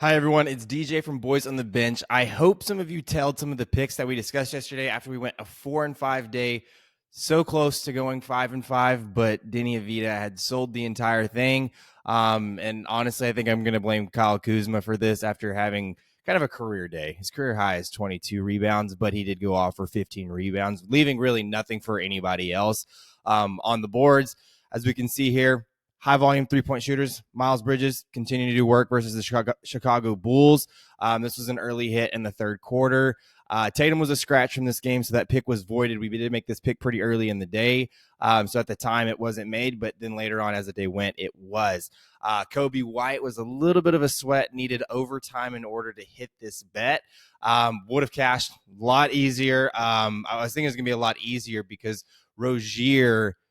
Hi, everyone. It's DJ from Boys on the Bench. I hope some of you tailed some of the picks that we discussed yesterday after we went a 4-5 day. So close to going 5-5, but Denny Avita had sold the entire thing. And honestly, I think I'm going to blame Kyle Kuzma for this after having kind of a career day. His career high is 22 rebounds, but he did go off for 15 rebounds, leaving really nothing for anybody else on the boards. As we can see here, high volume 3-point shooters. Miles Bridges continuing to do work versus the Chicago Bulls. This was an early hit in the third quarter. Tatum was a scratch from this game, so that pick was voided. We did make this pick pretty early in the day. So at the time, it wasn't made, but then later on as the day went, it was. Kobe White was a little bit of a sweat, needed overtime in order to hit this bet. Would have cashed a lot easier. I was thinking it was going to be a lot easier because Rozier –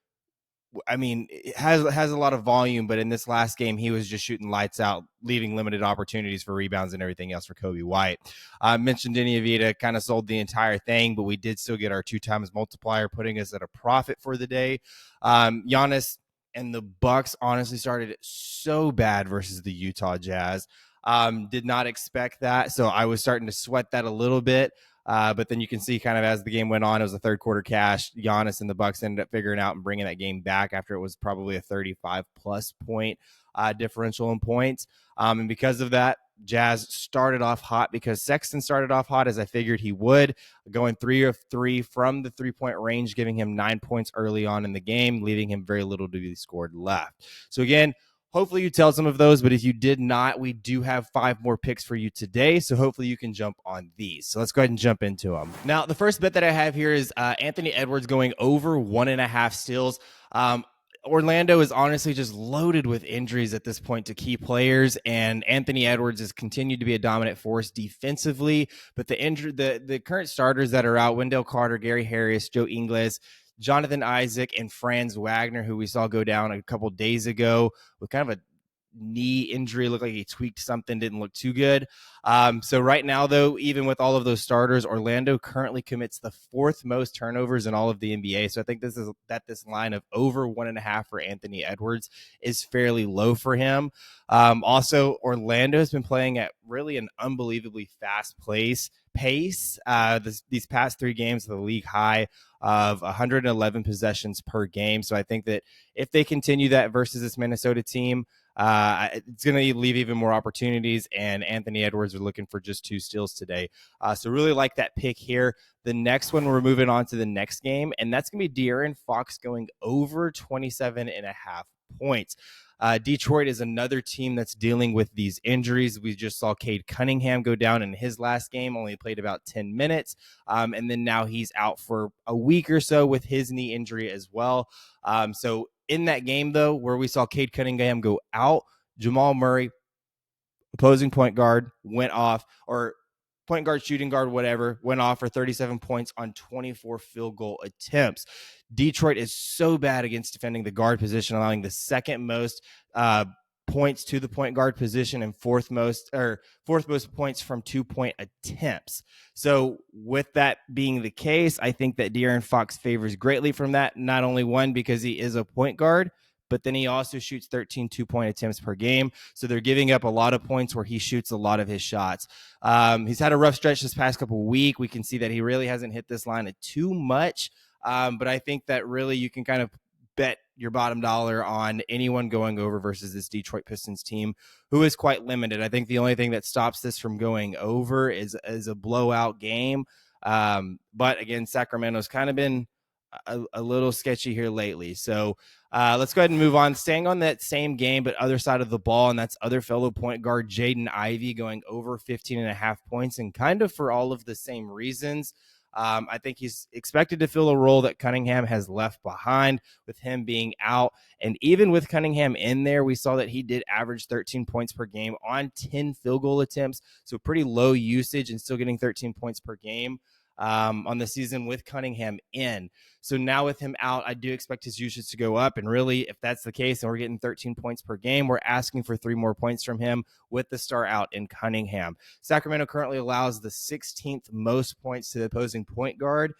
it has a lot of volume, but in this last game, he was just shooting lights out, leaving limited opportunities for rebounds and everything else for Kobe White. I mentioned Denny Avita kind of sold the entire thing, but we did still get our 2x multiplier, putting us at a profit for the day. Giannis and the Bucks honestly started so bad versus the Utah Jazz. Did not expect that, so I was starting to sweat that a little bit. But then you can see kind of as the game went on, it was a third quarter cash. Giannis and the Bucks ended up figuring out and bringing that game back after it was probably a 35-plus point differential in points. And because of that, Jazz started off hot because Sexton started off hot as I figured he would, going 3 of 3 from the 3-point range, giving him 9 points early on in the game, leaving him very little to be scored left. So again, hopefully you tell some of those, but if you did not, we do have 5 more picks for you today, so hopefully you can jump on these. So let's go ahead and jump into them. Now, the first bet that I have here is Anthony Edwards going over 1.5 steals. Orlando is honestly just loaded with injuries at this point to key players, and Anthony Edwards has continued to be a dominant force defensively, but the current starters that are out, Wendell Carter, Gary Harris, Joe Ingles, Jonathan Isaac, and Franz Wagner, who we saw go down a couple days ago with kind of a knee injury, looked like he tweaked something, didn't look too good. So right now, though, even with all of those starters, Orlando currently commits the 4th most turnovers in all of the NBA. So I think this line of over 1.5 for Anthony Edwards is fairly low for him. Also, Orlando has been playing at really an unbelievably fast pace. These past 3 games, the league high of 111 possessions per game. So I think that if they continue that versus this Minnesota team, it's going to leave even more opportunities, and Anthony Edwards are looking for just 2 steals today. So really like that pick here. The next one, we're moving on to the next game, and that's going to be DeAaron Fox going over 27.5 points. Detroit is another team that's dealing with these injuries. We just saw Cade Cunningham go down in his last game, only played about 10 minutes. And then now he's out for a week or so with his knee injury as well. So in that game, though, where we saw Cade Cunningham go out, Jamal Murray, opposing point guard, went off, or point guard, shooting guard, whatever, went off for 37 points on 24 field goal attempts. Detroit is so bad against defending the guard position, allowing the second most points to the point guard position and fourth most points from 2-point attempts. So with that being the case, I think that De'Aaron Fox favors greatly from that. Not only one, because he is a point guard, but then he also shoots 13 2-point attempts per game. So they're giving up a lot of points where he shoots a lot of his shots. He's had a rough stretch this past couple of weeks. We can see that he really hasn't hit this line too much. But I think that really you can kind of bet your bottom dollar on anyone going over versus this Detroit Pistons team, who is quite limited. I think the only thing that stops this from going over is a blowout game. But again, Sacramento's kind of been a little sketchy here lately. So let's go ahead and move on. Staying on that same game, but other side of the ball, and that's other fellow point guard Jaden Ivy going over 15.5 points, and kind of for all of the same reasons. I think he's expected to fill a role that Cunningham has left behind with him being out. And even with Cunningham in there, we saw that he did average 13 points per game on 10 field goal attempts. So pretty low usage and still getting 13 points per game on the season with Cunningham in. So now with him out, I do expect his usage to go up. And really, if that's the case and we're getting 13 points per game, we're asking for 3 more points from him. with the star out in Cunningham. Sacramento currently allows the 16th most points to the opposing point guard.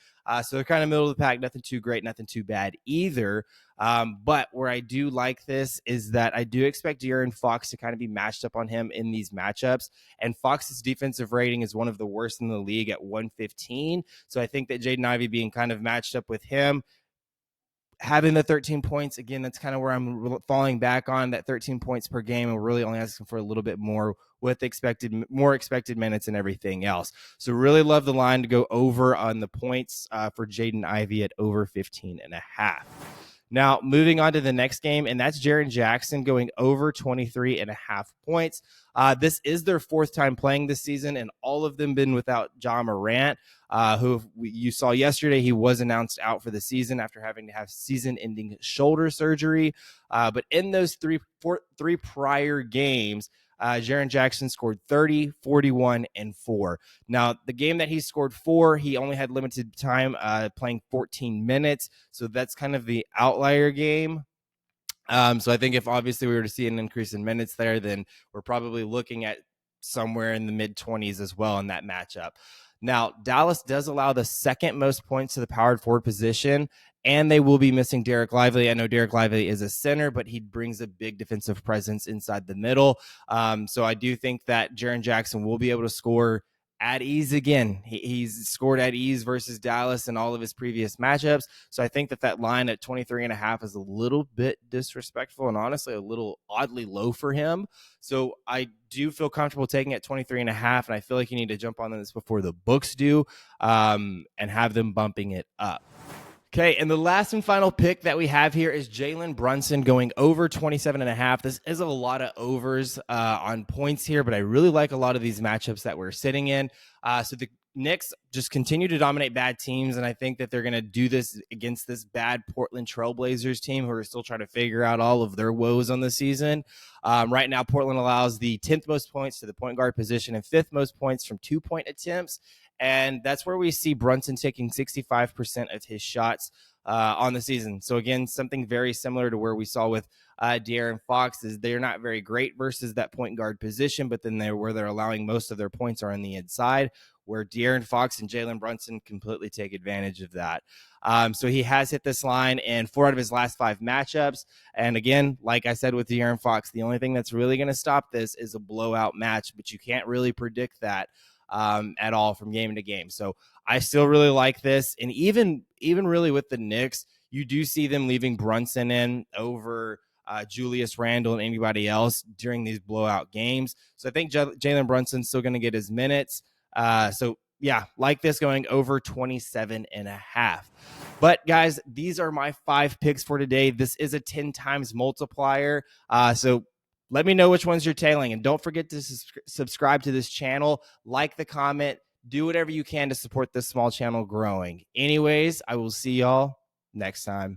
So they're kind of middle of the pack, nothing too great, nothing too bad either. But where I do like this is that I do expect DeAaron Fox to kind of be matched up on him in these matchups. And Fox's defensive rating is one of the worst in the league at 115. So I think that Jaden Ivy being kind of matched up with him, having the 13 points, again, that's kind of where I'm falling back on that 13 points per game. And we're really only asking for a little bit more with more expected minutes and everything else. So really love the line to go over on the points for Jaden Ivy at over 15.5. Now, moving on to the next game, and that's Jiren Jackson going over 23.5 points. This is their fourth time playing this season, and all of them been without Ja Morant, who you saw yesterday. He was announced out for the season after having to have season-ending shoulder surgery. But in those three prior games, Jiren Jackson scored 30, 41, and 4. Now, the game that he scored 4, he only had limited time playing 14 minutes. So that's kind of the outlier game. So I think if obviously we were to see an increase in minutes there, then we're probably looking at somewhere in the mid-20s as well in that matchup. Now, Dallas does allow the second most points to the powered forward position, and they will be missing Dereck Lively. I know Dereck Lively is a center, but he brings a big defensive presence inside the middle. So I do think that Jiren Jackson will be able to score at ease again. He's scored at ease versus Dallas in all of his previous matchups. So I think that line at 23.5 is a little bit disrespectful and honestly a little oddly low for him. So I do feel comfortable taking it 23.5, and I feel like you need to jump on this before the books do and have them bumping it up. Okay, and the last and final pick that we have here is Jaylen Brunson going over 27.5. This is a lot of overs on points here, but I really like a lot of these matchups that we're sitting in. So the Knicks just continue to dominate bad teams, and I think that they're going to do this against this bad Portland Trailblazers team who are still trying to figure out all of their woes on the season. Right now, Portland allows the 10th most points to the point guard position and 5th most points from 2-point attempts. And that's where we see Brunson taking 65% of his shots on the season. So, again, something very similar to where we saw with DeAaron Fox is they're not very great versus that point guard position, but then where they're allowing most of their points are on the inside, where DeAaron Fox and Jaylen Brunson completely take advantage of that. So he has hit this line in 4 out of his last 5 matchups. And again, like I said with DeAaron Fox, the only thing that's really going to stop this is a blowout match, but you can't really predict that at all from game to game. So I still really like this. And even really with the Knicks, you do see them leaving Brunson in over Julius Randle and anybody else during these blowout games. So I think Jaylen Brunson's still going to get his minutes. So yeah, like this going over 27.5. But guys, these are my 5 picks for today. This is a 10 times multiplier. So let me know which ones you're tailing. And don't forget to subscribe to this channel, like the comment, do whatever you can to support this small channel growing. Anyways, I will see y'all next time.